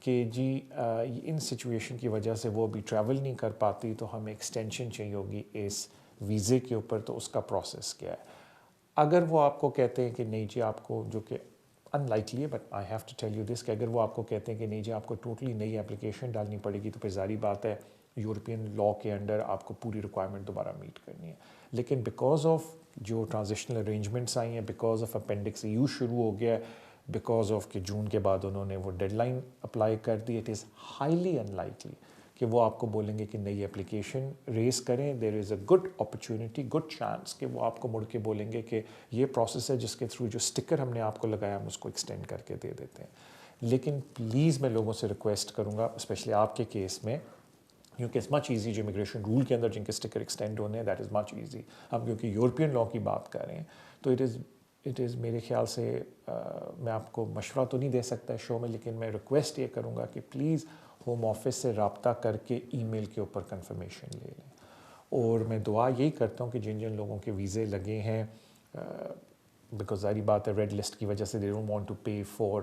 کہ جی ان سچویشن کی وجہ سے وہ ابھی ٹریول نہیں کر پاتی تو ہمیں ایکسٹینشن چاہیے ہوگی اس ویزے کے اوپر، تو اس کا پروسیس کیا ہے. اگر وہ آپ کو کہتے ہیں کہ نہیں جی آپ کو، جو کہ ان لائکلی ہے but I have to tell you this, کہ اگر وہ آپ کو کہتے ہیں کہ نہیں جی آپ کو ٹوٹلی نئی اپلیکیشن ڈالنی پڑے گی، تو پھر ظاہری بات ہے یورپین لاء کے انڈر آپ کو پوری ریکوائرمنٹ دوبارہ میٹ کرنی ہے. لیکن بیکاز آف جو ٹرانزیشنل ارینجمنٹس آئی ہیں، بیکاز آف اپینڈکس یو شروع ہو گیا ہے، بیکاز آف کہ جون کے بعد انہوں نے وہ ڈیڈ لائن اپلائی کر دی، it is highly unlikely کہ وہ آپ کو بولیں گے کہ نئی اپلیکیشن ریز کریں. There is a good opportunity, good chance کہ وہ آپ کو مڑ کے بولیں گے کہ یہ پروسیس ہے جس کے تھرو جو اسٹکر ہم نے آپ کو لگایا ہم اس کو ایکسٹینڈ کر کے دے دیتے ہیں. لیکن پلیز میں لوگوں سے ریکویسٹ کروں گا، اسپیشلی آپ کے کیس میں، کیونکہ اٹس مچ ایزی جو امیگریشن رول کے اندر جن کے اسٹکر ایکسٹینڈ ہونے ہیں، دیٹ از مچ ایزی. ہم کیونکہ یورپین لاء کی بات کر رہے ہیں تو اٹ از میرے خیال سے میں آپ کو مشورہ تو نہیں دے سکتا شو میں، لیکن میں ریکویسٹ یہ کروں گا کہ پلیز ہوم آفس سے رابطہ کر کے ای میل کے اوپر کنفرمیشن لے لیں. اور میں دعا یہی کرتا ہوں کہ جن جن لوگوں کے ویزے لگے ہیں، بیکاز ظاہری بات ہے ریڈ لسٹ کی وجہ سے they don't want to pay for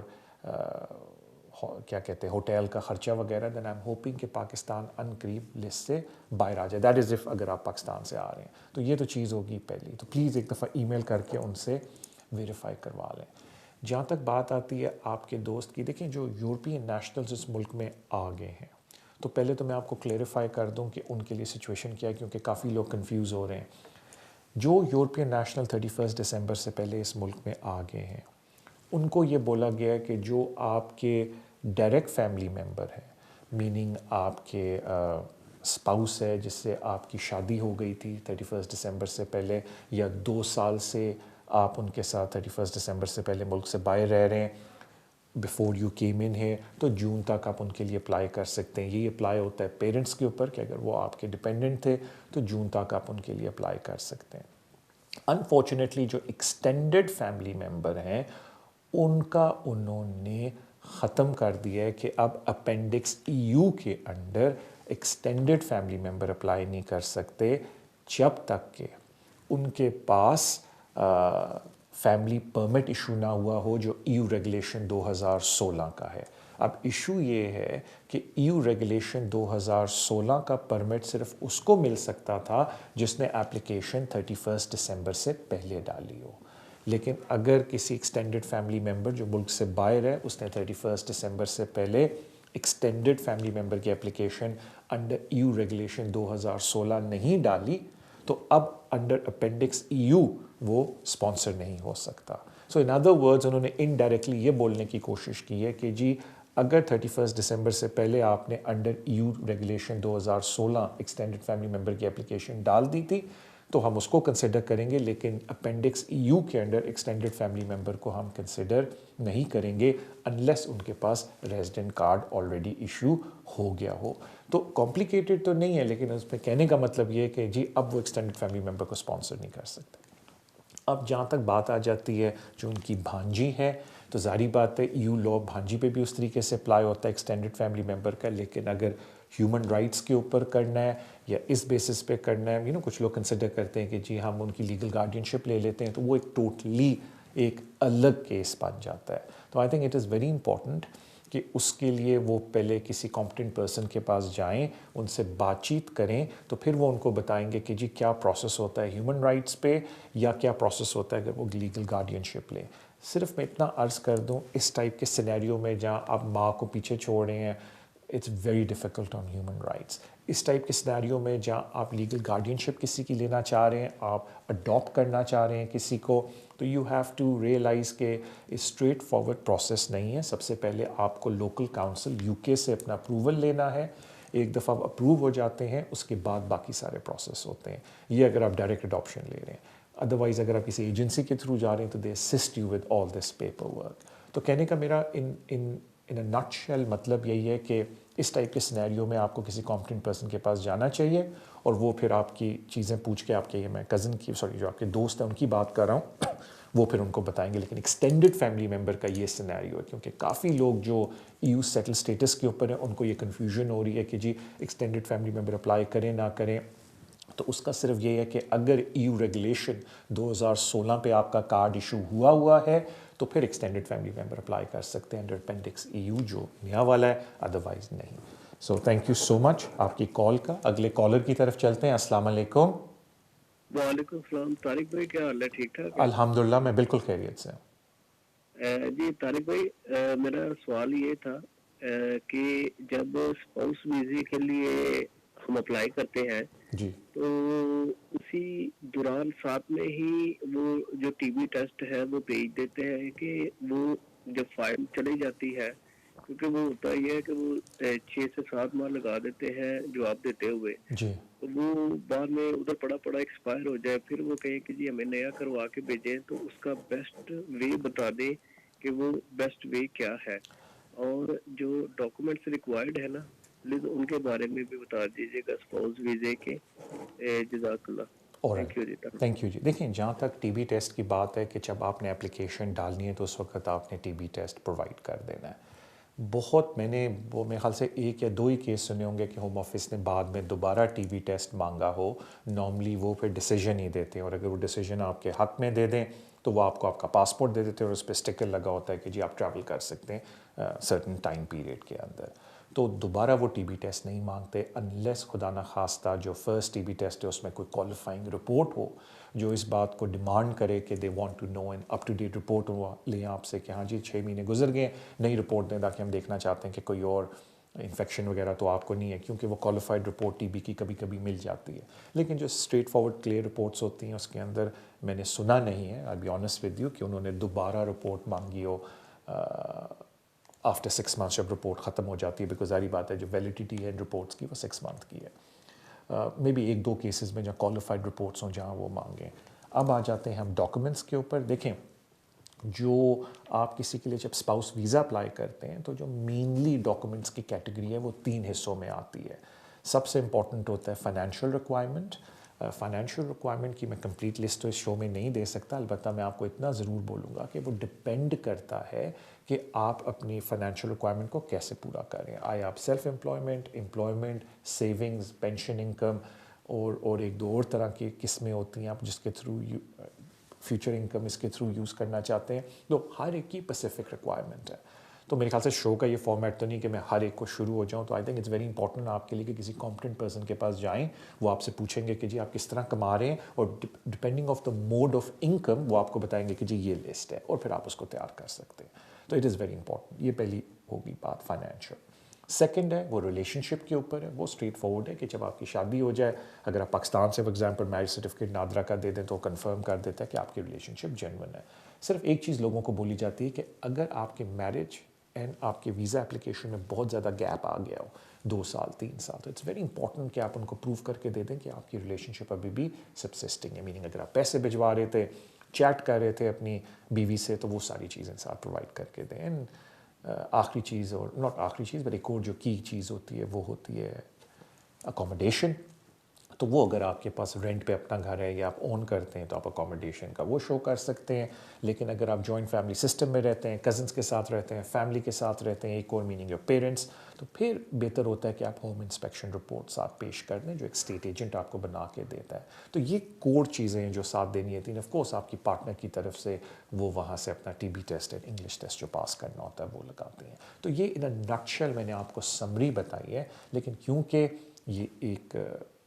کیا کہتے ہیں ہوٹل کا خرچہ وغیرہ، دین آئی ایم ہوپنگ کہ پاکستان ان قریب لسٹ سے باہر آ جائے. دیٹ از اف اگر آپ پاکستان سے آ رہے ہیں تو یہ تو چیز ہوگی پہلی. تو پلیز ایک دفعہ ای میل کر کے ان سے ویریفائی کروا لیں. جہاں تک بات آتی ہے آپ کے دوست کی، دیکھیں جو یورپین نیشنلز اس ملک میں آ گئے ہیں، تو پہلے تو میں آپ کو کلیریفائی کر دوں کہ ان کے لیے سچویشن کیا ہے، کیونکہ کافی لوگ کنفیوز ہو رہے ہیں. جو یورپین نیشنل 31 دسمبر سے پہلے اس ملک میں آ گئے ہیں، ان کو یہ بولا گیا ہے کہ جو آپ کے ڈائریکٹ فیملی ممبر ہیں، میننگ آپ کے اسپاؤس ہے جس سے آپ کی شادی ہو گئی تھی 31 دسمبر سے پہلے، یا 2 سال سے آپ ان کے ساتھ 31 دسمبر سے پہلے ملک سے باہر رہ رہے ہیں، بیفور یو کیم ان ہے، تو جون تک آپ ان کے لیے اپلائی کر سکتے ہیں. یہ اپلائی ہوتا ہے پیرنٹس کے اوپر کہ اگر وہ آپ کے ڈپینڈنٹ تھے تو جون تک آپ ان کے لیے اپلائی کر سکتے ہیں. انفارچونیٹلی جو ایکسٹینڈڈ فیملی ممبر ہیں ان کا انہوں نے ختم کر دیا ہے کہ اب اپینڈکس یو کے under extended family member apply نہیں کر سکتے جب تک کہ ان کے پاس فیملی پرمٹ ایشو نہ ہوا ہو جو ایو ریگولیشن 2016 کا ہے. اب ایشو یہ ہے کہ ایو ریگولیشن 2016 کا پرمٹ صرف اس کو مل سکتا تھا جس نے اپلیکیشن 31 دسمبر سے پہلے ڈالی ہو. لیکن اگر کسی ایکسٹینڈڈ فیملی ممبر جو ملک سے باہر ہے اس نے 31 دسمبر سے پہلے ایکسٹینڈڈ فیملی ممبر کی اپلیکیشن انڈر ایو ریگولیشن 2016 نہیں ڈالی تو اب انڈر اپینڈکس ایو وہ اسپانسر نہیں ہو سکتا. سو ان ادر ورڈز انہوں نے انڈائریکٹلی یہ بولنے کی کوشش کی ہے کہ جی اگر 31 دسمبر سے پہلے آپ نے انڈر ایو ریگولیشن 2016 ایکسٹینڈڈ فیملی ممبر کی اپلیکیشن ڈال دی تھی تو ہم اس کو کنسیڈر کریں گے، لیکن اپینڈکس ایو کے انڈر ایکسٹینڈڈ فیملی ممبر کو ہم کنسیڈر نہیں کریں گے انلیس ان کے پاس ریزیڈنٹ کارڈ آلریڈی ایشو ہو گیا ہو. تو کمپلیکیٹڈ تو نہیں ہے، لیکن اس پہ کہنے کا مطلب یہ ہے کہ جی اب وہ ایکسٹینڈڈ فیملی ممبر کو اسپانسر نہیں کر سکتے. اب جہاں تک بات آ جاتی ہے جو ان کی بھانجی ہے، تو ظاہری بات ہے ایو لاء بھانجی پہ بھی اس طریقے سے اپلائی ہوتا ہے ایکسٹینڈڈ فیملی ممبر کا. لیکن اگر ہیومن رائٹس کے اوپر کرنا ہے یا اس بیسس پہ کرنا ہے، کچھ لوگ کنسیڈر کرتے ہیں کہ جی ہم ان کی لیگل گارڈین شپ لے لیتے ہیں، تو وہ ایک ٹوٹلی ایک الگ کیس بن جاتا ہے. تو I think it is very important کہ اس کے لیے وہ پہلے کسی کمپٹنٹ پرسن کے پاس جائیں، ان سے بات چیت کریں، تو پھر وہ ان کو بتائیں گے کہ جی کیا پروسیس ہوتا ہے ہیومن رائٹس پہ یا کیا پروسیس ہوتا ہے اگر وہ لیگل گارڈین شپ لیں. صرف میں اتنا عرض کر دوں، اس ٹائپ کے سینیریو میں جہاں آپ ماں کو پیچھے چھوڑ رہے ہیں، it's very difficult on human rights. اس ٹائپ کے سینیریو میں جہاں آپ لیگل گارڈین شپ کسی کی لینا چاہ رہے ہیں، آپ اڈاپٹ کرنا چاہ رہے ہیں کسی کو، تو یو ہیو ٹو ریئلائز کہ اسٹریٹ فارورڈ پروسیس نہیں ہے. سب سے پہلے آپ کو لوکل کاؤنسل یو کے سے اپنا اپروول لینا ہے. ایک دفعہ اپروو ہو جاتے ہیں اس کے بعد باقی سارے پروسیس ہوتے ہیں. یہ اگر آپ ڈائریکٹ اڈاپشن لے رہے ہیں. ادروائز اگر آپ کسی ایجنسی کے تھرو جا رہے ہیں تو they assist you with all this paperwork. تو کہنے کا میرا ان اے نٹ شیل مطلب یہی ہے کہ اس ٹائپ کے سینیریو میں آپ کو کسی کمپٹنٹ پرسن کے پاس جانا چاہیے اور وہ پھر آپ کی چیزیں پوچھ کے آپ کے، یہ میں کزن کی جو آپ کے دوست ہیں ان کی بات کر رہا ہوں، وہ پھر ان کو بتائیں گے. لیکن ایکسٹینڈڈ فیملی ممبر کا یہ سینیریو ہے کیونکہ کافی لوگ جو ایو سیٹل اسٹیٹس کے اوپر ہیں ان کو یہ کنفیوژن ہو رہی ہے کہ جی ایکسٹینڈڈ فیملی ممبر اپلائی کریں نہ کریں. تو اس کا صرف یہ ہے کہ اگر ایو ریگولیشن 2016 پہ آپ کا کارڈ ایشو ہوا ہے تو پھر ایکسٹینڈڈ فیملی ممبر اپلائی کر سکتے ہیں انڈر اپینڈکس EU جو نیا والا ہے، ادروائز نہیں. So thank you so much آپ کی کال کا. اگلے کالر کی طرف چلتے ہیں. السلام علیکم. وعلیکم السلام. طارق بھائی کیا حال ہے؟ ٹھیک ٹھاک ہے؟ الحمدللہ میں بالکل خیریت سے ہوں. جی طارق بھائی، میرا سوال یہ تھا کہ جب اسپاؤس ویزے کے لیے ہم اپلائی کرتے ہیں جی تو اسی دوران ساتھ میں ہی وہ جو ٹی بی ٹیسٹ ہے وہ بھیج دیتے ہیں کہ وہ جب فائل چلی جاتی ہے، کیونکہ وہ ہوتا یہ ہے کہ وہ 6 سے 7 ماہ لگا دیتے ہیں جواب دیتے ہوئے، جی وہ بعد میں ادھر پڑا ایکسپائر ہو جائے، پھر وہ کہیں کہ جی ہمیں نیا کروا کے بھیجیں، تو اس کا بیسٹ وے بتا دیں کہ وہ بیسٹ وے کیا ہے، اور جو ڈاکومنٹس ریکوائرڈ ہے نا پلیز ان کے بارے میں بھی بتا دیجیے گا اسپاؤس ویزے کے. جزاک اللہ. تھینک یو جی. تھینک یو جی. دیکھیں جہاں تک ٹی بی ٹیسٹ کی بات ہے کہ جب آپ نے اپلیکیشن ڈالنی ہے تو اس وقت آپ نے ٹی بی ٹیسٹ پرووائڈ کر دینا ہے. بہت میں نے وہ میرے خیال سے 1 یا 2 ہی کیس سنے ہوں گے کہ ہوم آفس نے بعد میں دوبارہ ٹی بی ٹیسٹ مانگا ہو. نارملی وہ پھر ڈیسیجن ہی دیتے ہیں، اور اگر وہ ڈیسیجن آپ کے حق میں دے دیں تو وہ آپ کو آپ کا پاسپورٹ دے دیتے ہیں، اور اس پہ اسٹکر لگا ہوتا ہے کہ جی آپ ٹریول کر سکتے ہیں سرٹن ٹائم پیریڈ کے اندر. تو دوبارہ وہ ٹی بی ٹیسٹ نہیں مانگتے انلیس خدا نخواستہ جو فرسٹ ٹی بی ٹیسٹ ہے اس میں کوئی کوالیفائنگ رپورٹ ہو جو اس بات کو ڈیمانڈ کرے کہ they want to know an up to date report ہوا لیں آپ سے کہ ہاں جی 6 مہینے گزر گئے، نئی رپورٹ دیں تاکہ ہم دیکھنا چاہتے ہیں کہ کوئی اور انفیکشن وغیرہ تو آپ کو نہیں ہے، کیونکہ وہ کوالیفائڈ رپورٹ ٹی بی کی کبھی کبھی مل جاتی ہے. لیکن جو اسٹریٹ فارورڈ کلیئر رپورٹس ہوتی ہیں اس کے اندر میں نے سنا نہیں ہے، آئی بی آنیسٹ ود یو، کہ انہوں نے دوبارہ رپورٹ مانگی ہو آفٹر 6 months جب رپورٹ ختم ہو جاتی ہے، بیکاز ظاہری بات ہے جو ویلیڈیٹی ہے رپورٹس کی وہ 6 month کی ہے. مے بی 1-2 کیسز میں جہاں کوالیفائڈ رپورٹس ہوں جہاں وہ مانگیں. اب آ جاتے ہیں ہم ڈاکومنٹس کے اوپر. دیکھیں جو آپ کسی کے لیے جب اسپاؤس ویزا اپلائی کرتے ہیں تو جو مینلی ڈاکومنٹس کی کیٹیگری ہے وہ 3 حصوں میں آتی ہے. سب سے امپورٹنٹ ہوتا ہے فائنینشیل ریکوائرمنٹ. فائنینشیل ریکوائرمنٹ کی میں کمپلیٹ لسٹ تو اس شو میں نہیں دے سکتا، البتہ میں آپ کو اتنا ضرور بولوں گا کہ وہ ڈپینڈ کرتا ہے کہ آپ اپنی فائنینشیل ریکوائرمنٹ کو کیسے پورا کریں. آئے آپ self employment, savings, pension income, اور 1-2 اور طرح کی قسمیں ہوتی ہیں آپ جس کے تھرو فیوچر انکم اس کے تھرو یوز کرنا چاہتے ہیں. تو ہر ایک کی اسپیسیفک ریکوائرمنٹ ہے. تو میرے خیال سے شو کا یہ فارمیٹ تو نہیں کہ میں ہر ایک کو شروع ہو جاؤں. تو I think it's very important آپ کے لیے کہ کسی کمپٹنٹ پرسن کے پاس جائیں، وہ آپ سے پوچھیں گے کہ جی آپ کس طرح کما رہے ہیں، اور depending of the mode of income وہ آپ کو بتائیں گے کہ جی یہ لسٹ ہے، اور پھر آپ اس کو تیار کر سکتے ہیں. تو اٹ از ویری امپورٹنٹ. یہ پہلی ہوگی بات فائنینشیل. سیکنڈ ہے وہ ریلیشن شپ کے اوپر ہے. وہ اسٹریٹ فارورڈ ہے کہ جب آپ کی شادی ہو جائے، اگر آپ پاکستان سے for example marriage certificate NADRA کا دے دیں تو کنفرم کر دیتا ہے کہ آپ کی ریلیشن شپ جینوئن ہے. صرف ایک چیز لوگوں کو بولی جاتی ہے کہ اگر آپ کے میرج اینڈ آپ کے ویزا اپلیکیشن میں بہت زیادہ گیپ آ گیا ہو 2 سال 3 سال، تو اٹس ویری امپورٹنٹ کہ آپ ان کو پروف کر کے دے دیں کہ آپ کی ریلیشن شپ ابھی بھی سبسسٹنگ ہے. میننگ اگر آپ پیسے بھجوا رہے تھے، چیٹ کر رہے تھے اپنی بیوی سے، تو وہ ساری چیزیں ساتھ پرووائڈ کر کے دیں. آخری چیز، اور ناٹ آخری چیز بٹ ایک اور جو کی چیز ہوتی ہے وہ ہوتی ہے اکوموڈیشن. تو وہ اگر آپ کے پاس رینٹ پہ اپنا گھر ہے یا آپ اون کرتے ہیں تو آپ اکوموڈیشن کا وہ شو کر سکتے ہیں. لیکن اگر آپ جوائنٹ فیملی سسٹم میں رہتے ہیں، کزنس کے ساتھ رہتے ہیں، فیملی کے ساتھ رہتے ہیں، ایک اور میننگ یور پیرنٹس، تو پھر بہتر ہوتا ہے کہ آپ ہوم انسپیکشن رپورٹ ساتھ پیش کر دیں جو ایک اسٹیٹ ایجنٹ آپ کو بنا کے دیتا ہے. تو یہ کور چیزیں ہیں جو ساتھ دینی ہوتی ہیں. آف کورس آپ کی پارٹنر کی طرف سے وہ وہاں سے اپنا ٹی بی ٹیسٹ ہے، انگلش ٹیسٹ جو پاس کرنا ہوتا ہے وہ لگاتے ہیں. تو یہ ان اے نٹ شیل میں نے آپ کو سمری بتائی ہے. لیکن کیونکہ یہ ایک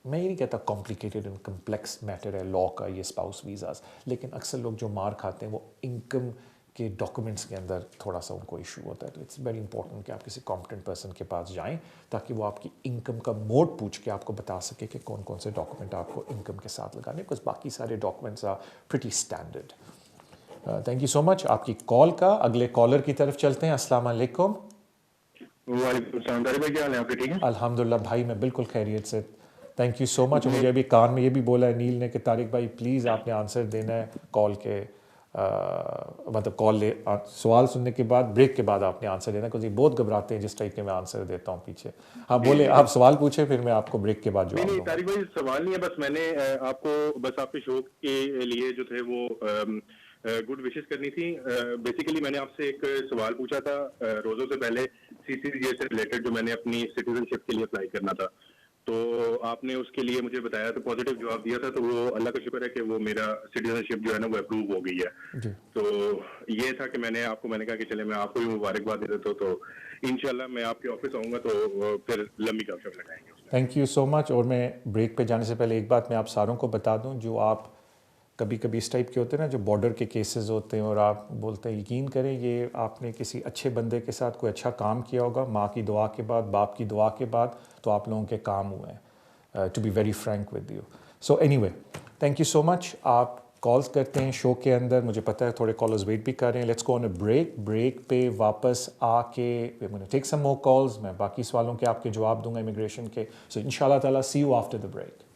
میں یہ نہیں کہتا کمپلیکیٹڈ اینڈ کمپلیکس میٹر ہے لا کا یہ اسپاؤس ویزاز، لیکن اکثر لوگ جو مار کھاتے ہیں وہ انکم کے ڈاکومنٹس کے اندر تھوڑا سا ان کو ایشو ہوتا ہے. تو اٹس ویری امپورٹنٹ کہ آپ کسی کمپٹنٹ پرسن کے پاس جائیں تاکہ وہ آپ کی انکم کا موڈ پوچھ کے آپ کو بتا سکے کہ کون کون سے ڈاکومنٹ آپ کو انکم کے ساتھ لگانے، بکاز باقی سارے documents are pretty standard. Thank you so much آپ کی کال کا. اگلے کالر کی طرف چلتے ہیں. السلام علیکم. وعلیکم السلام. طارق بھائی کیا حال ہے آپ کے؟ ٹھیک ہے الحمدللہ بھائی میں بالکل خیریت سے. تھینک یو سو مچ. مجھے ابھی کان میں یہ بھی بولا ہے نیل نے کہ طارق بھائی پلیز آپ نے آنسر دینا ہے کال کے مطلب سوال سننے کے بعد بریک کے بعد آپ نے آنسر دینا ہے، کیونکہ بہت گھبراتے ہیں جس ٹائپ کے میں آنسر دیتا ہوں پیچھے. ہاں بولے آپ سوال پوچھیں پھر میں آپ کو بریک کے بعد جواب دوں نہیں گا. طارق بھائی سوال نہیں ہے، بس میں نے آپ کو بس آپ کے شو کے لیے جو تھے وہ گڈ وشز کرنی تھی. بیسیکلی میں نے آپ سے ایک سوال پوچھا تھا روزوں سے پہلے CCJ سے ریلیٹڈ، جو میں نے اپنی سٹیزن شپ کے لیے اپلائی کرنا تھا. تو آپ نے اس کے لیے مجھے بتایا تو پازیٹیو جواب دیا تھا, تو وہ اللہ کا شکر ہے کہ وہ میرا سٹیزن شپ جو ہے نا وہ اپروو ہو گئی ہے. جی تو یہ تھا کہ میں نے آپ کو, میں نے کہا کہ چلے میں آپ کو بھی مبارکباد دے دیتا ہوں. تو انشاءاللہ میں آپ کے آفس آؤں گا تو پھر لمبی گپ شپ لگائیں گے. تھینک یو سو مچ. اور میں بریک پہ جانے سے پہلے ایک بات میں آپ ساروں کو بتا دوں, جو آپ کبھی کبھی اس ٹائپ کے ہوتے ہیں نا جو بارڈر کے کیسز ہوتے ہیں اور آپ بولتے ہیں یقین کریں یہ آپ نے کسی اچھے بندے کے ساتھ کوئی اچھا کام کیا ہوگا, ماں کی دعا کے بعد, باپ کی دعا کے بعد, تو آپ لوگوں کے کام ہوئے ہیں, to be very frank with you. So anyway thank you so much. آپ کالز کرتے ہیں شو کے اندر, مجھے پتہ ہے تھوڑے کالرز ویٹ بھی کر رہے ہیں. Let's go on a break. Break پہ واپس آ کے ٹیک سم مور کالز, میں باقی سوالوں کے آپ کے جواب دوں گا امیگریشن کے. سو ان شاء اللہ تعالیٰ see you after the break.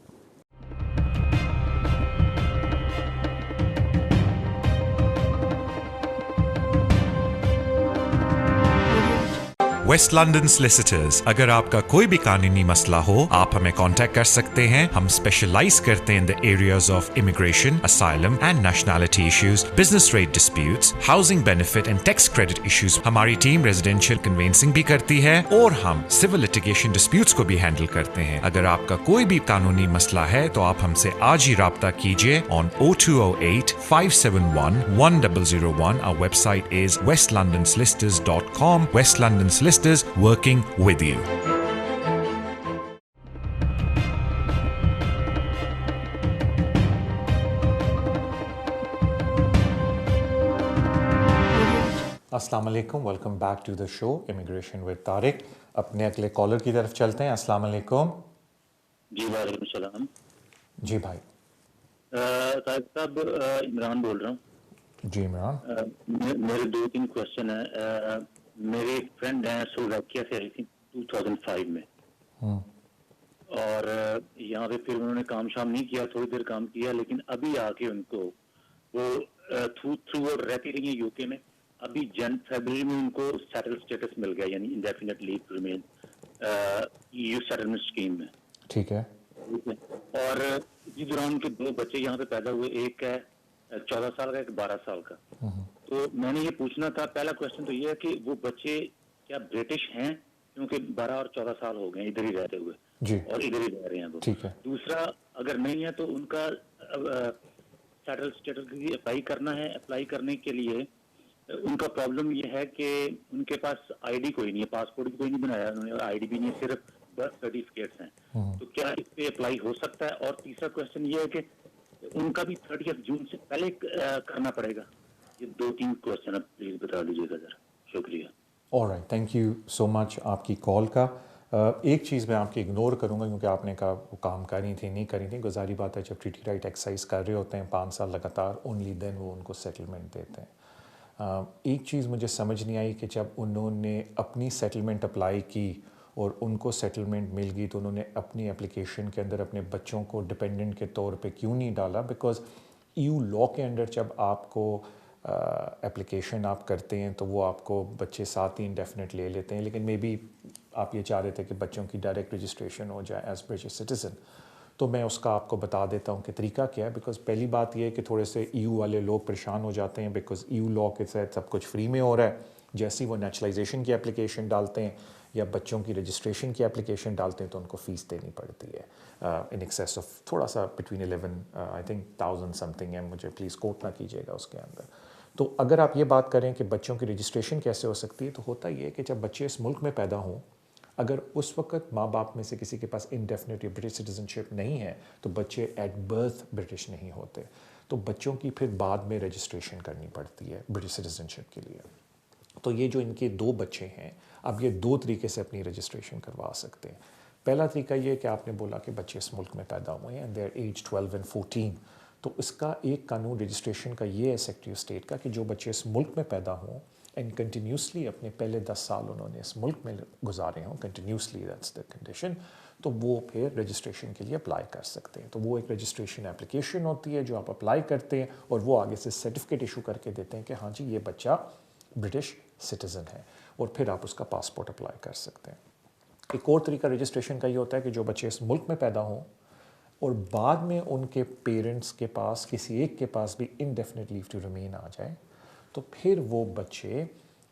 West London solicitors, اگر آپ کا کوئی بھی قانونی مسئلہ ہو آپ ہمیں کانٹیکٹ کر سکتے ہیں. ہم اسپیشلائز کرتے ہیں in the areas of immigration, asylum and nationality issues, business rate disputes, housing benefit and tax credit issues. ہماری ٹیم ریزیڈینشیل کنوینسنگ بھی کرتی ہے اور ہم سول لٹیگیشن ڈسپیوٹس کو بھی ہینڈل کرتے ہیں. اگر آپ کا کوئی بھی قانونی مسئلہ ہے تو آپ ہم سے آج ہی رابطہ کیجیے on 0208 571 1001. Our website is westlondonsolicitors.com. West London Solicitors, working with you. السلام علیکم, welcome back to the show immigration with Tariq. اپنے اگلے کالر کی طرف چلتے ہیں. السلام علیکم. جی وعلیکم السلام. جی بھائی. طارق صاحب عمران بول رہا ہوں. جی عمران. میرے 2-3 کوشچن ہیں. میری ایک فرینڈ ہیں سلوواکیہ سے آئی تھی 2005 میں, اور یہاں پہ پھر انہوں نے کام شام نہیں کیا, تھوڑی دیر کام کیا, لیکن ابھی آ کے ان کو وہ تھرو اور رہتی رہی ہیں یو کے میں. ابھی فیبرری میں ان کو سیٹل اسٹیٹس مل گیا, یعنی indefinite leave to remain EU settlement scheme میں. ٹھیک ہے. اور اسی دوران ان کے 2 بچے یہاں پہ پیدا ہوئے, ایک ہے 14 سال کا, ایک 12 سال کا. تو میں نے یہ پوچھنا تھا, پہلا کوشچن تو یہ ہے کہ وہ بچے کیا برٹش ہیں, کیونکہ 12 اور 14 سال ہو گئے ادھر ہی رہتے ہوئے, جی اور ادھر ہی رہ رہے ہیں وہ. ٹھیک ہے. دوسرا, اگر نہیں ہے تو ان کا سیٹل اسٹیٹس کے لیے اپلائی کرنا ہے. اپلائی کرنے کے لیے ان کا پرابلم یہ ہے کہ ان کے پاس آئی ڈی کوئی نہیں ہے, پاسپورٹ بھی کوئی نہیں بنایا انہوں نے, اور آئی ڈی بھی نہیں ہے, صرف برتھ سرٹیفکیٹس ہیں. تو کیا اس پہ اپلائی ہو سکتا ہے؟ اور تیسرا کوشچن یہ ہے کہ ان کا بھی 30 جون سے پہلے کرنا پڑے گا. یہ 2-3 کوشچن آپ پلیز بتا دیجیے گا ذرا. شکریہ. All right, thank you so much آپ کی کال کا. ایک چیز میں آپ کی اگنور کروں گا کیونکہ آپ نے کہا وہ کام کرنی تھی نہیں کرنی تھی. گزاری بات ہے جب ٹی ٹی رائٹ ایکسرسائز کر رہے ہوتے ہیں 5 سال لگاتار, اونلی دین وہ ان کو سیٹلمنٹ دیتے ہیں. ایک چیز مجھے سمجھ نہیں آئی کہ جب انہوں نے اپنی سیٹلمنٹ اپلائی کی اور ان کو سیٹلمنٹ مل گئی تو انہوں نے اپنی اپلیکیشن کے اندر اپنے بچوں کو ڈپینڈنٹ کے طور پہ کیوں نہیں ڈالا؟ بیکاز ایو لا کے انڈر جب آپ کو اپلیکیشن آپ کرتے ہیں تو وہ آپ کو بچے ساتھ ہی انڈیفینٹ لے لیتے ہیں, لیکن مے بی آپ یہ چاہ رہے تھے کہ بچوں کی ڈائریکٹ رجسٹریشن ہو جائے ایز برٹش سٹیزن. تو میں اس کا آپ کو بتا دیتا ہوں کہ طریقہ کیا ہے. بیکاز پہلی بات یہ ہے کہ تھوڑے سے ایو والے لوگ پریشان ہو جاتے ہیں بیکاز ایو لا کے تحت سب کچھ فری میں ہو رہا ہے. جیسے ہی وہ نیچرلائزیشن کی اپلیکیشن ڈالتے ہیں یا بچوں کی رجسٹریشن کی اپلیکیشن ڈالتے ہیں تو ان کو فیس دینی پڑتی ہے ان ایکسیس آف تھوڑا سا between 11 I think 1000 some thing ہے, مجھے پلیز کوٹ نہ کیجیے گا اس کے اندر. تو اگر آپ یہ بات کریں کہ بچوں کی رجسٹریشن کیسے ہو سکتی ہے, تو ہوتا یہ ہے کہ جب بچے اس ملک میں پیدا ہوں, اگر اس وقت ماں باپ میں سے کسی کے پاس انڈیفینیٹ یا برٹش سٹیزن شپ نہیں ہے تو بچے ایٹ برتھ برٹش نہیں ہوتے, تو بچوں کی پھر بعد میں رجسٹریشن کرنی پڑتی ہے برٹش سٹیزن شپ کے لیے. تو یہ جو ان کے 2 بچے ہیں, اب یہ 2 طریقے سے اپنی رجسٹریشن کروا سکتے ہیں. پہلا طریقہ یہ کہ آپ نے بولا کہ بچے اس ملک میں پیدا ہوئے ہیں, دے آر ایج 12 and 14, تو اس کا ایک قانون رجسٹریشن کا یہ ہے سیکٹری آف اسٹیٹ کا کہ جو بچے اس ملک میں پیدا ہوں اینڈ کنٹینیوسلی اپنے پہلے 10 سال انہوں نے اس ملک میں گزارے ہوں, کنٹینیوسلی دیٹس دا کنڈیشن, تو وہ پھر رجسٹریشن کے لیے اپلائی کر سکتے ہیں. تو وہ ایک رجسٹریشن اپلیکیشن ہوتی ہے جو آپ اپلائی کرتے ہیں اور وہ آگے سے سرٹیفکیٹ ایشو کر کے دیتے ہیں کہ ہاں جی یہ بچہ برٹش سٹیزن ہے, اور پھر آپ اس کا پاسپورٹ اپلائی کر سکتے ہیں. ایک اور طریقہ رجسٹریشن کا یہ ہوتا ہے کہ جو بچے اس ملک میں پیدا ہوں اور بعد میں ان کے پیرنٹس کے پاس کسی ایک کے پاس بھی انڈیفینیٹ لیو ٹو ریمین آ جائے, تو پھر وہ بچے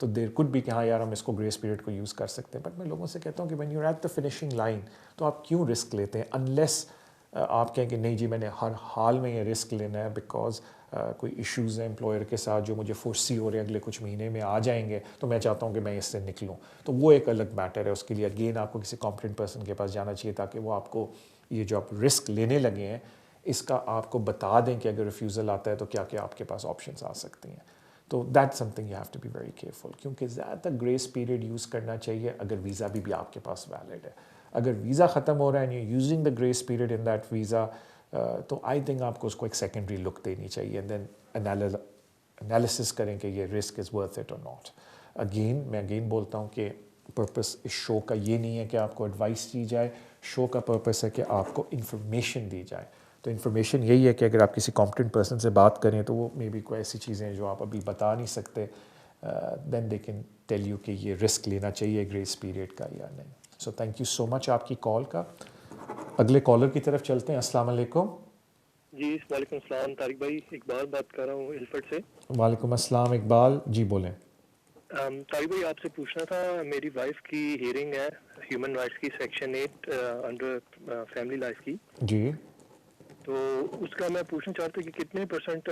تو دیر کڈ بھی کہ ہاں یار ہم اس کو گریس پیریڈ کو یوز کر سکتے ہیں. بٹ میں لوگوں سے کہتا ہوں کہ when you at the finishing line تو آپ کیوں رسک لیتے ہیں, انلیس آپ کہیں کہ نہیں جی میں نے ہر حال میں یہ رسک لینا ہے بیکاز کوئی ایشوز ہیں امپلائر کے ساتھ جو مجھے فورسی ہو رہے ہیں اگلے کچھ مہینے میں آ جائیں گے, تو میں چاہتا ہوں کہ میں اس سے نکلوں. تو وہ ایک الگ میٹر ہے, اس کے لیے اگین آپ کو کسی کمپیٹنٹ پرسن کے پاس جانا چاہیے تاکہ وہ آپ کو یہ جو آپ رسک لینے لگے ہیں اس کا آپ کو بتا دیں کہ اگر ریفیوزل آتا ہے تو کیا کیا آپ کے پاس آپشنس آ سکتی ہیں. تو that something you have to be very careful, کیونکہ زیادہ تر گریس پیریڈ یوز کرنا چاہیے اگر ویزا بھی آپ کے پاس ویلڈ ہے. اگر ویزا ختم ہو رہا ہے and you using the grease period in that visa, تو آئی تھنک آپ کو اس کو ایک سیکنڈری لک دینی چاہیے اینڈ دین انالیسس کریں کہ یہ رسک از ورتھ اٹ اور ناٹ. میں اگین بولتا ہوں کہ پرپس اس شو کا یہ نہیں ہے کہ آپ کو ایڈوائس دی جائے, شو کا پرپس ہے کہ آپ کو انفارمیشن دی جائے. تو انفارمیشن یہی ہے کہ اگر آپ کسی کمپیٹنٹ پرسن سے بات کریں تو وہ مے بی کوئی ایسی چیزیں ہیں جو آپ ابھی بتا نہیں سکتے, دین دے کین ٹیل یو کہ یہ رسک لینا چاہیے گریس پیریڈ کا یا نہیں. So thank you so much آپ کی کال کا. اگلے کالر کی طرف چلتے ہیں. السلام علیکم. جی وعلیکم السلام طارق بھائی, اقبال بات کر رہا ہوں الفٹ سے. وعلیکم السلام اقبال جی بولیں. طارق بھائی آپ سے پوچھنا تھا, میری وائف کی ہیئرنگ ہے ہیومن رائٹس کی سیکشن 8 انڈر فیملی لائف کی جی, تو اس کا میں پوچھنا چاہتا ہوں کہ کتنے پرسنٹ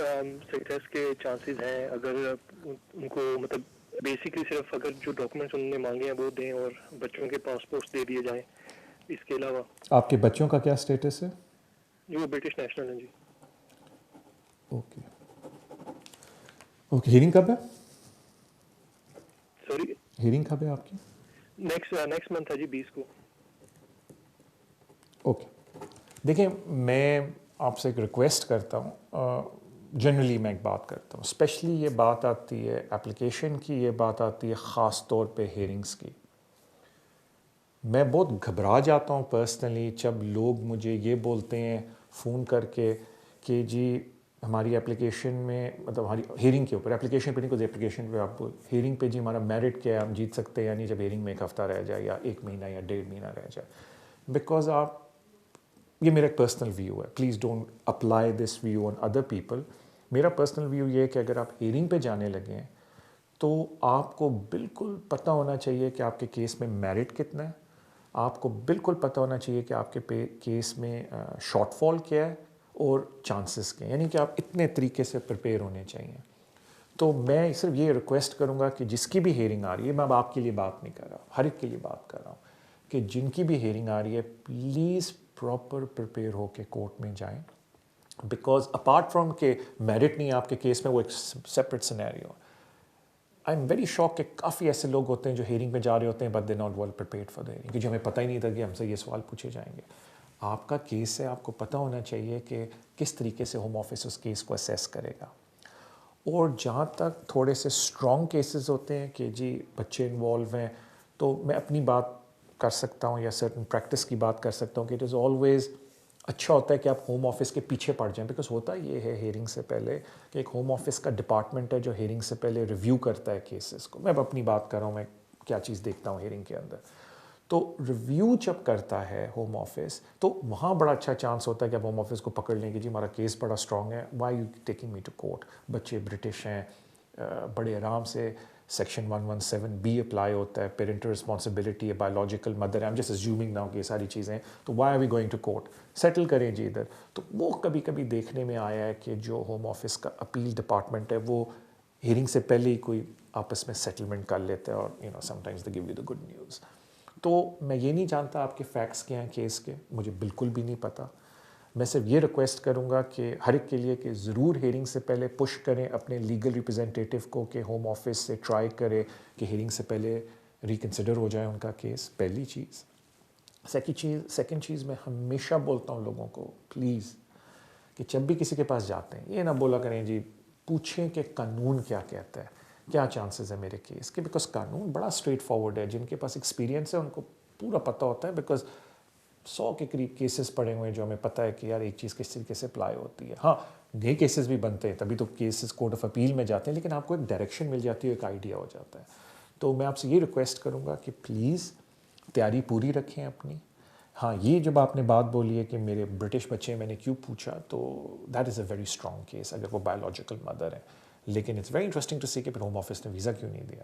سکسیس کے چانسز ہیں اگر ان کو مطلب بیسکلی صرف اگر جو ڈاکومنٹس انہوں نے مانگے ہیں وہ دیں اور بچوں کے پاسپورٹس دے دیے جائیں. اس کے علاوہ آپ کے بچوں کا کیا اسٹیٹس ہے؟ جی وہ برٹش نیشنل ہیں جی. اوکے اوکے, ہیئرنگ کب ہے؟ سوری ہیئرنگ کب ہے آپ کی؟ نیکسٹ منتھ ہے جی 20 کو. اوکے دیکھیں میں آپ سے ایک ریکویسٹ کرتا ہوں, جنرلی میں ایک بات کرتا ہوں, اسپیشلی یہ بات آتی ہے اپلیکیشن کی, یہ بات آتی ہے خاص طور پہ ہیئرنگس کی. میں بہت گھبرا جاتا ہوں پرسنلی جب لوگ مجھے یہ بولتے ہیں فون کر کے کہ جی ہماری اپلیکیشن میں مطلب ہماری ہیئرنگ کے اوپر, اپلیکیشن پہ نہیں کوئی اپلیکیشن پہ آپ ہیئرنگ پہ جی ہمارا میرٹ کیا ہے ہم جیت سکتے ہیں یا نہیں جب ہیئرنگ میں ایک ہفتہ رہ جائے یا 1 مہینہ یا 1.5 مہینہ رہ جائے. بیکاز آپ, یہ میرا ایک پرسنل ویو ہے, please don't apply this view on other people. میرا پرسنل ویو یہ ہے کہ اگر آپ ہیئرنگ پہ جانے لگے ہیں تو آپ کو بالکل پتہ ہونا چاہیے کہ آپ کے کیس میں میرٹ کتنا ہے, آپ کو بالکل پتہ ہونا چاہیے کہ آپ کے کیس میں شارٹ فال کیا ہے اور چانسز کے, یعنی کہ آپ اتنے طریقے سے پریپیئر ہونے چاہیے. تو میں صرف یہ ریکویسٹ کروں گا کہ جس کی بھی ہیئرنگ آ رہی ہے, میں اب آپ کے لیے بات نہیں کر رہا, ہر ایک کے لیے بات کر رہا ہوں, کہ جن کی بھی ہیئرنگ آ رہی ہے پلیز پراپر پریپیئر ہو کے کورٹ میں جائیں. بیکاز اپارٹ فرام کہ میرٹ نہیں ہے آپ کے کیس میں, وہ ایک separate scenario. I am very shock کہ کافی ایسے لوگ ہوتے ہیں جو ہیئرنگ پہ جا رہے ہوتے ہیں but they not well prepared for the hearing, کہ جو ہمیں پتہ ہی نہیں تھا کہ ہم سے یہ سوال پوچھے جائیں گے. آپ کا کیس ہے, آپ کو پتہ ہونا چاہیے کہ کس طریقے سے ہوم آفس اس کیس کو اسیس کرے گا. اور جہاں تک تھوڑے سے اسٹرانگ کیسز ہوتے ہیں کہ جی بچے انوالو ہیں, تو میں اپنی بات کر سکتا ہوں یا سرٹن پریکٹس کی بات کر سکتا ہوں کہ اٹ از آلویز اچھا ہوتا ہے کہ آپ ہوم آفس کے پیچھے پڑ جائیں. بیکاز ہوتا یہ ہے ہیئرنگ سے پہلے کہ ایک ہوم آفس کا ڈپارٹمنٹ ہے جو ہیئرنگ سے پہلے ریویو کرتا ہے کیسز کو. میں اب اپنی بات کر رہا ہوں, میں کیا چیز دیکھتا ہوں ہیئرنگ کے اندر. تو ریویو جب کرتا ہے ہوم آفس تو وہاں بڑا اچھا چانس ہوتا ہے کہ آپ ہوم آفس کو پکڑ لیں کہ جی ہمارا کیس بڑا اسٹرانگ ہے, why you taking me to court. بچے برٹش ہیں, بڑے آرام سے سیکشن 117B اپلائی ہوتا ہے, پیرنٹل رسپانسبلٹی ہے, بایولوجیکل مدر ہے, I am just assuming now کہ یہ ساری چیزیں, تو why are we going to court, settle کریں جی ادھر. تو وہ کبھی کبھی دیکھنے میں آیا ہے کہ جو ہوم آفس کا اپیل ڈپارٹمنٹ ہے وہ ہیئرنگ سے پہلے ہی کوئی آپس میں سیٹلمنٹ کر لیتے ہیں, اور some times they give you the good news. تو میں یہ نہیں جانتا آپ کے فیکٹس کیا ہیں کیس کے, مجھے بالکل بھی نہیں پتہ. میں صرف یہ ریکویسٹ کروں گا کہ ہر ایک کے لیے کہ ضرور ہیئرنگ سے پہلے پش کریں اپنے لیگل ریپرزینٹیٹیو کو کہ ہوم آفس سے ٹرائی کرے کہ ہیئرنگ سے پہلے ریکنسیڈر ہو جائے ان کا کیس, پہلی چیز. سیکنڈ چیز میں ہمیشہ بولتا ہوں لوگوں کو پلیز کہ جب بھی کسی کے پاس جاتے ہیں یہ نہ بولا کریں جی پوچھیں کہ قانون کیا کہتا ہے, کیا چانسز ہے میرے کیس کے. بیکاز قانون بڑا اسٹریٹ فارورڈ ہے, جن کے پاس ایکسپیرینس ہے ان کو پورا پتہ ہوتا ہے. بیکاز 100 کے قریب کیسز پڑے ہوئے ہیں جو ہمیں پتہ ہے کہ یار ایک چیز کس طریقے سے اپلائی ہوتی ہے. ہاں نئے کیسز بھی بنتے ہیں, تبھی تو کیسز کورٹ آف اپیل میں جاتے ہیں, لیکن آپ کو ایک ڈائریکشن مل جاتی ہے, ایک آئیڈیا ہو جاتا ہے. تو میں آپ سے یہ ریکویسٹ کروں گا کہ پلیز تیاری پوری رکھیں اپنی. ہاں یہ جب آپ نے بات بولی ہے کہ میرے برٹش بچے میں نے کیوں پوچھا, تو that is a very strong case اگر وہ بایولوجیکل مدر ہے. لیکن اٹس ویری انٹرسٹنگ ٹو سی کہ پھر ہوم آفس نے ویزا کیوں نہیں دیا.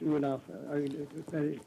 2.5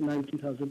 90,000,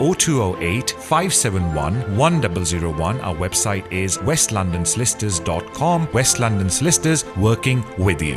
0208 571 1001. Our website is westlondonsolicitors.com. West London Solicitors, working with you.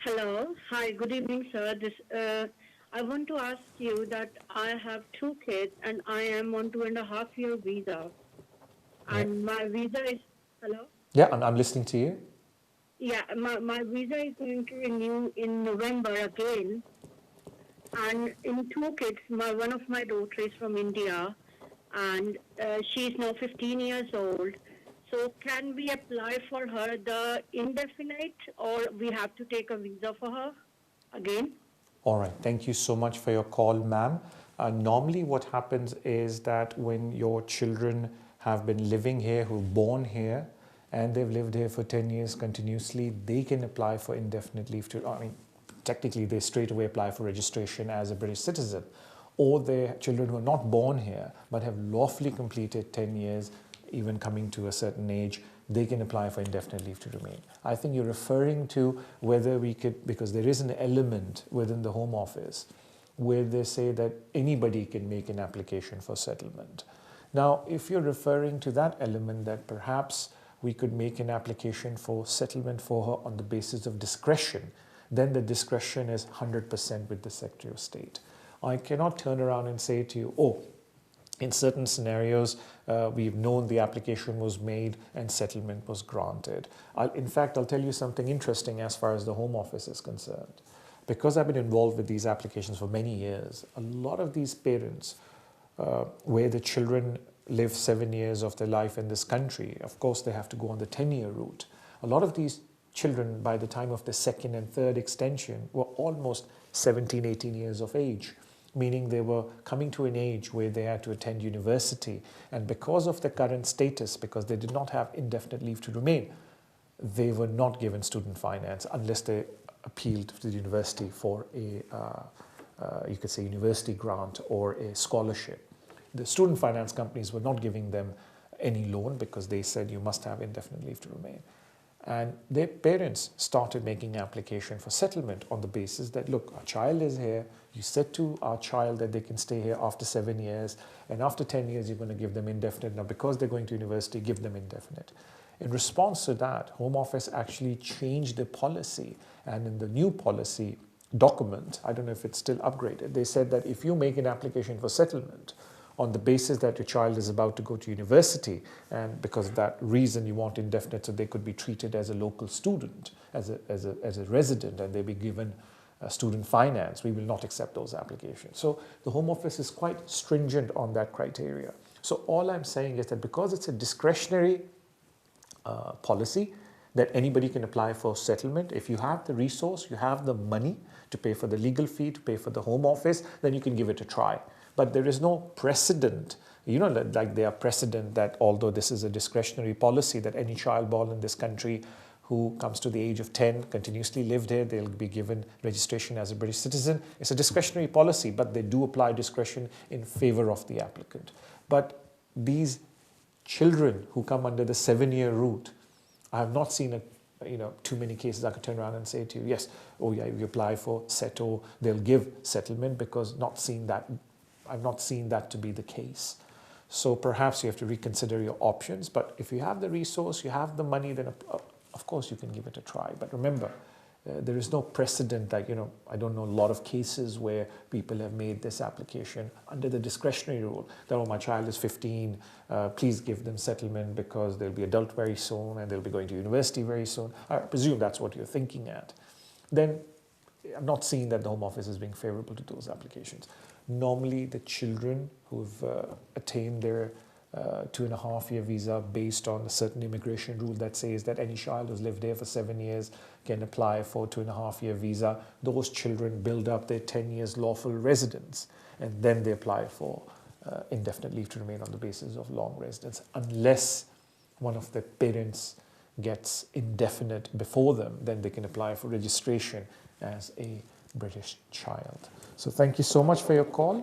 Hello. Hi. Good evening, sir. I want to ask you that I have 2 kids and I am on 2.5-year visa. And my visa is... Hello? Yeah, I'm listening to you. Yeah, my visa is going to renew in November again. And in 2 kids, one of my daughter is from India. And she is now 15 years old. So can we apply for her the indefinite, or we have to take a visa for her again? All right. Thank you so much for your call, ma'am. Normally what happens is that when your children have been living here, who are born here, and they've lived here for 10 years continuously, they can apply for indefinite leave to, I mean, technically they straight away apply for registration as a British citizen. Or their children who are not born here but have lawfully completed 10 years, even coming to a certain age, they can apply for indefinite leave to remain. I think you're referring to whether we could, because there is an element within the Home Office where they say that anybody can make an application for settlement. Now, if you're referring to that element, that perhaps we could make an application for settlement for her on the basis of discretion, then the discretion is 100% with the Secretary of State. I cannot turn around and say to you, oh, in certain scenarios, we've known the application was made and settlement was granted. In fact, I'll tell you something interesting as far as the Home Office is concerned. Because I've been involved with these applications for many years, a lot of these parents, where the children live 7 years of their life in this country, of course they have to go on the 10-year route. A lot of these children, by the time of the second and third extension, were almost 17, 18 years of age, meaning they were coming to an age where they had to attend university. And because of the current status, because they did not have indefinite leave to remain, they were not given student finance unless they appealed to the university for a, you could say, university grant or a scholarship. The student finance companies were not giving them any loan because they said you must have indefinite leave to remain. And their parents started making application for settlement on the basis that, look, our child is here, you said to our child that they can stay here after 7 years, and after 10 years you're going to give them indefinite. Now because they're going to university, give them indefinite. In response to that, Home Office actually changed the policy, and in the new policy document, I don't know if it's still upgraded, they said that if you make an application for settlement on the basis that your child is about to go to university, and because of that reason you want indefinite so they could be treated as a local student, as a resident, and they be given student finance, we will not accept those applications. So the Home Office is quite stringent on that criteria. So all I'm saying is that because it's a discretionary policy, that anybody can apply for settlement. If you have the resource, you have the money to pay for the legal fee, to pay for the Home Office, then you can give it a try. But there is no precedent, like there are precedent that although this is a discretionary policy, that any child born in this country who comes to the age of 10, continuously lived here, they'll be given registration as a British citizen. It's a discretionary policy, but they do apply discretion in favor of the applicant. But these children who come under the 7-year route, I have not seen too many cases I could turn around and say to you, yes, oh yeah, you apply for SETO, they'll give settlement, because I've not seen that to be the case. So perhaps you have to reconsider your options. But if you have the resource, you have the money, then of course you can give it a try. But remember, there is no precedent, like, I don't know a lot of cases where people have made this application under the discretionary rule that, oh, my child is 15, please give them settlement because they'll be adult very soon and they'll be going to university very soon. I presume that's what you're thinking at. Then I'm not seeing that the Home Office is being favorable to those applications. Normally, the children who've attained their 2.5-year visa based on a certain immigration rule that says that any child who's lived here for 7 years can apply for 2.5-year visa. Those children build up their 10 years lawful residence, and then they apply for indefinite leave to remain on the basis of long residence, unless one of their parents gets indefinite before them, then they can apply for registration as a British child. So thank you so much for your call.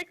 1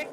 1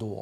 2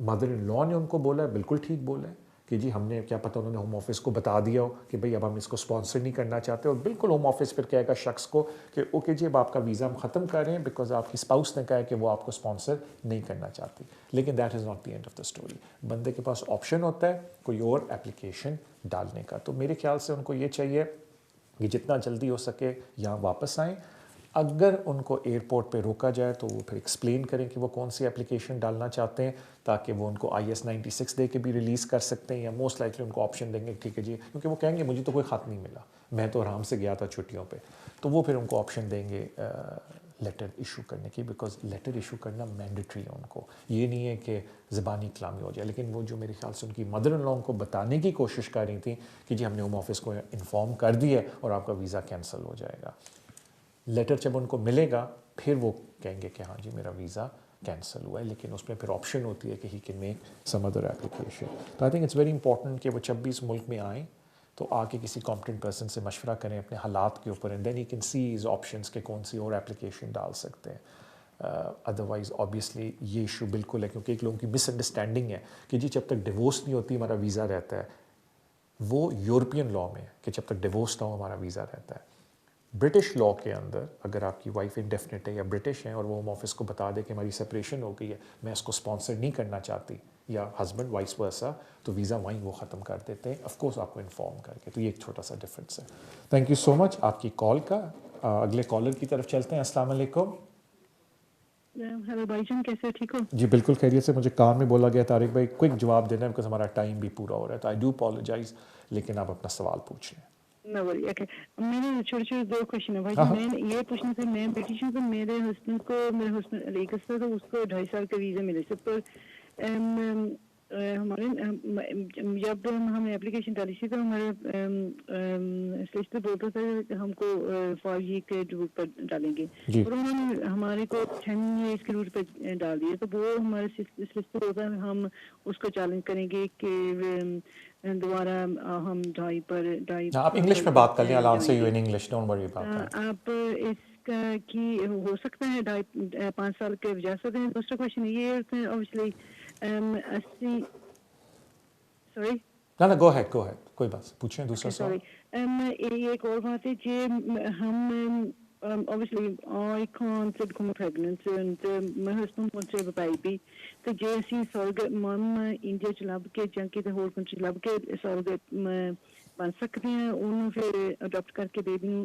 mother ان لا نے ان کو بولا ہے، بالکل ٹھیک بولا ہے کہ جی ہم نے کیا پتہ انہوں نے ہوم آفس کو بتا دیا ہو کہ بھئی اب ہم اس کو سپانسر نہیں کرنا چاہتے، اور بالکل ہوم آفس پھر کہے گا شخص کو کہ اوکے جی اب آپ کا ویزا ہم ختم کر رہے ہیں بیکاز آپ کی اسپاؤس نے کہا ہے کہ وہ آپ کو سپانسر نہیں کرنا چاہتی. لیکن that is not the end of the story. بندے کے پاس آپشن ہوتا ہے کوئی اور ایپلیکیشن ڈالنے کا. تو میرے خیال سے ان کو یہ چاہیے کہ جتنا جلدی ہو سکے یہاں واپس آئیں. اگر ان کو ایئرپورٹ پہ روکا جائے تو وہ پھر ایکسپلین کریں کہ وہ کون سی اپلیکیشن ڈالنا چاہتے ہیں تاکہ وہ ان کو IS-96 دے کے بھی ریلیز کر سکتے ہیں، یا موسٹ لائکلی ان کو آپشن دیں گے ٹھیک ہے جی، کیونکہ وہ کہیں گے مجھے تو کوئی خط نہیں ملا، میں تو آرام سے گیا تھا چھٹیوں پہ. تو وہ پھر ان کو آپشن دیں گے لیٹر ایشو کرنے کی، بیکاز لیٹر ایشو کرنا مینڈیٹری ہے ان کو. یہ نہیں ہے کہ زبانی کلامی ہو جائے. لیکن وہ جو میرے خیال سے ان کی مدر ان لا کو بتانے کی کوشش کر رہی تھیں کہ جی ہم نے ہوم آفس کو انفارم کر دیا ہے اور آپ کا ویزا کینسل ہو جائے گا. لیٹر جب ان کو ملے گا پھر وہ کہیں گے کہ ہاں جی میرا ویزا کینسل ہوا ہے، لیکن اس میں پھر آپشن ہوتی ہے کہ he can make some other application. تو I think it's very important کہ وہ جب بھی اس ملک میں آئیں تو آ کے کسی کمپٹنٹ پرسن سے مشورہ کریں اپنے حالات کے اوپر، and then he can see his options کہ کون سی اور ایپلیکیشن ڈال سکتے ہیں. ادروائز آبویسلی یہ ایشو بالکل ہے، کیونکہ ایک لوگوں کی مس انڈرسٹینڈنگ ہے کہ جی جب تک ڈیورس نہیں ہوتی ہمارا ویزا رہتا ہے. وہ یورپین لا میں ہے کہ جب تک ڈیورس نہ ہو ہمارا ویزا رہتا ہے. برٹش لا کے اندر اگر آپ کی وائف انڈیفینٹ ہے یا برٹش ہیں اور وہ ہوم آفس کو بتا دے کہ ہماری سپریشن ہو گئی ہے، میں اس کو اسپانسر نہیں کرنا چاہتی، یا ہسبینڈ وائس ورسا، تو ویزا وہیں وہ ختم کر دیتے ہیں، آف کورس آپ کو انفارم کر کے. تو یہ ایک چھوٹا سا ڈفرینس ہے. تھینک یو سو مچ آپ کی کال کا. اگلے کالر کی طرف چلتے ہیں. السلام علیکم. ہیلو بھائی جان، کیسے ٹھیک ہو؟ جی بالکل خیریت سے. مجھے کان میں بولا گیا طارق بھائی کوئک جواب دینا ہے بیکاز ہمارا ٹائم بھی پورا ہو رہا ہے، تو آئی ڈو اپالوجائز، لیکن آپ اپنا سوال پوچھ لیں. میرے چھوٹے چھوٹے 2 کوشچن ہے بھائی جان. میں یہ پوچھنا تھا، میں برٹش ہوں تو میرے ہسبینڈ لیگس تھا تو اس کو 2.5 سال کا ویزا ملے. پر ہمارے جب ہم نے اپلیکیشن ڈالی تھی تو ہمارے سسٹر بولتا تھا کہ ہم کو 5 year کے روٹ پر ڈالیں گے، اور انہوں نے ہمارے کو 10 years کے روٹ پہ ڈال دیا. تو وہ ہمارے سسٹر بولتا ہے ہم اس کو چیلنج کریں گے کہ دوبارہ ہم 2.5 آپ انگلش میں بات کر لیں. I'll answer you in English, don't worry about that. آپ اس کا کی ہو سکتا ہے 5 سال کے جا سکتے ہیں. دوسرا کوشچن یہ ہے obviously 80 سوری نہ گو ہیڈ کوئی بات پوچھیں دوسرا سوال. ایک اور بات ہے کہ ہم obviously I can't become pregnant and my husband wants to have a baby. تو جیسی سرگت مم انڈیا چ لب کے ਜਾਂ ਕਿਤੇ ਹੋਰ ਕੰਟਰੀ ਲੱਭ ਕੇ ਸਰਗਤ ਬਣ ਸਕਦੇ ہیں ਉਹਨੂੰ ਫਿਰ ਅਡਾਪਟ ਕਰਕੇ ਬੇਬੀ ਨੂੰ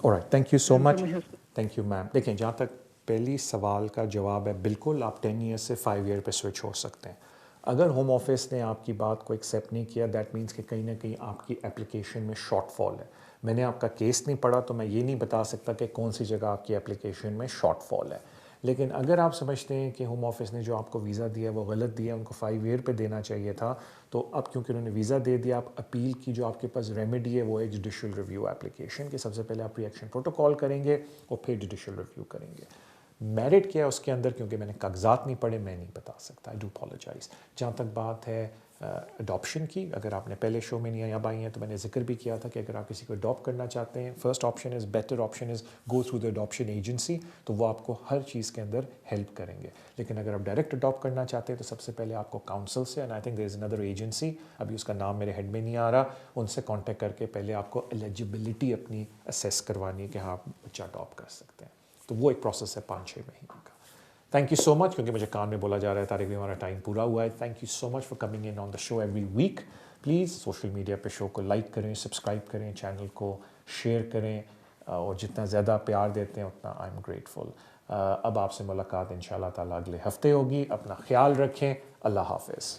Alright, thank you so much. Thank you ma'am. دیکھیں جہاں تک پہلی سوال کا جواب ہے، بالکل آپ 10 years سے 5 year پہ سوئچ ہو سکتے ہیں. اگر ہوم آفس نے آپ کی بات کو ایکسیپٹ نہیں کیا دیٹ مینس کہ کہیں نہ کہیں آپ کی اپلیکیشن میں شارٹ فال ہے. میں نے آپ کا کیس نہیں پڑھا تو میں یہ نہیں بتا سکتا کہ کون سی جگہ آپ کی اپلیکیشن میں شارٹ فال ہے. لیکن اگر آپ سمجھتے ہیں کہ ہوم آفس نے جو آپ کو ویزا دیا وہ غلط دیا، ان کو 5 year پہ دینا چاہیے تھا، تو اب کیونکہ انہوں نے ویزا دے دیا، آپ اپیل کی جو آپ کے پاس ریمیڈی ہے وہ ہے جوڈیشل ریویو اپلیکیشن کہ سب سے پہلے آپ ری ایکشن پروٹوکال کریں گے اور پھر جوڈیشل ریویو کریں گے. میرٹ کیا ہے اس کے اندر، کیونکہ میں نے کاغذات نہیں پڑھے میں نہیں بتا سکتا. I do apologise. جہاں تک بات ہے اڈاپشن کی، اگر آپ نے پہلے شو میں نہیں اب آئی ہیں تو میں نے ذکر بھی کیا تھا کہ اگر آپ کسی کو اڈاپٹ کرنا چاہتے ہیں، first option is better option is go through the adoption agency, تو وہ آپ کو ہر چیز کے اندر ہیلپ کریں گے. لیکن اگر آپ ڈائریکٹ اڈاپٹ کرنا چاہتے ہیں تو سب سے پہلے آپ کو کاؤنسل سے، and I think there is another agency, ابھی اس کا نام میرے ہیڈ میں نہیں آ رہا، ان سے کانٹیکٹ کر کے پہلے آپ کو ایلیجیبلٹی اپنی اسیس کروانی ہے کہ ہاں آپ بچہ اڈاپٹ کر سکتے ہیں. تو وہ ایک پروسیس ہے 5-6 مہینے کا. تھینک یو سو مچ. کیونکہ مجھے کان میں بولا جا رہا ہے طارق بھی ہمارا ٹائم پورا ہوا ہے. Thank you so much for coming in on the show every week. Please social media پہ شو کو لائک کریں، سبسکرائب کریں، چینل کو شیئر کریں، اور جتنا زیادہ پیار دیتے ہیں اتنا آئی ایم گریٹفل. اب آپ سے ملاقات انشاءاللہ تعالیٰ اگلے ہفتے ہوگی. اپنا خیال رکھیں. اللہ حافظ.